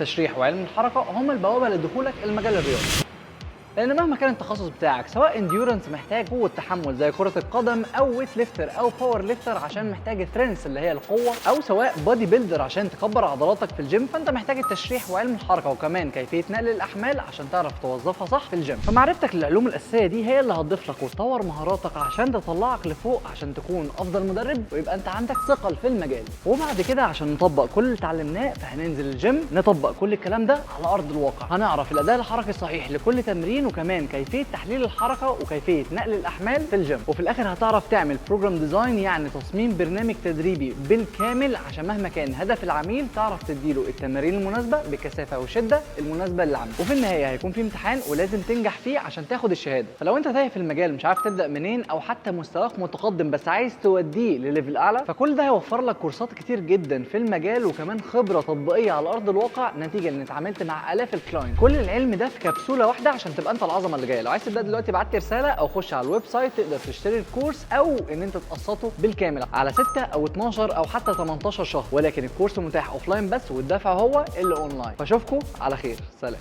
التشريح وعلم الحركة هم البوابة لدخولك المجال الرياضي، لان مهما كان التخصص بتاعك سواء انديورنس محتاج قوه تحمل زي كره القدم او ويت ليفتر او باور ليفتر عشان محتاج سترينث اللي هي القوه، او سواء بادي بيلدر عشان تكبر عضلاتك في الجيم، فانت محتاج التشريح وعلم الحركه وكمان كيفيه نقل الاحمال عشان تعرف توظفها صح في الجيم. فمعرفتك للعلوم الاساسيه دي هي اللي هتضيف لك وتطور مهاراتك عشان تطلعك لفوق عشان تكون افضل مدرب ويبقى انت عندك ثقل في المجال. وبعد كده عشان نطبق كل اللي اتعلمناه فهننزل الجيم نطبق كل الكلام ده على ارض الواقع، هنعرف الاداء الحركي الصحيح لكل تمرين وكمان كيفيه تحليل الحركه وكيفيه نقل الاحمال في الجيم. وفي الاخر هتعرف تعمل بروجرام ديزاين يعني تصميم برنامج تدريبي بالكامل عشان مهما كان هدف العميل تعرف تديله التمارين المناسبه بكثافه وشده المناسبه للعميل. وفي النهايه هيكون في امتحان ولازم تنجح فيه عشان تاخد الشهاده. فلو انت تايه في المجال مش عارف تبدا منين او حتى مستواك متقدم بس عايز توديه لليفل اعلى، فكل ده هيوفر لك كورسات كتير جدا في المجال وكمان خبره تطبيقيه على ارض الواقع نتيجه ان اتعاملت مع الاف الكلاينت. كل العلم ده في كبسوله واحده عشان تبقى انت العظمه اللي جايه. لو عايز تبدا دلوقتي ابعت لي رساله او خش على الويب سايت تقدر تشتري الكورس او ان انت تقسطه بالكامل على 6 او 12 او حتى 18 شهر، ولكن الكورس متاح اوفلاين بس والدفع هو اللي اونلاين. فاشوفكم على خير، سلام.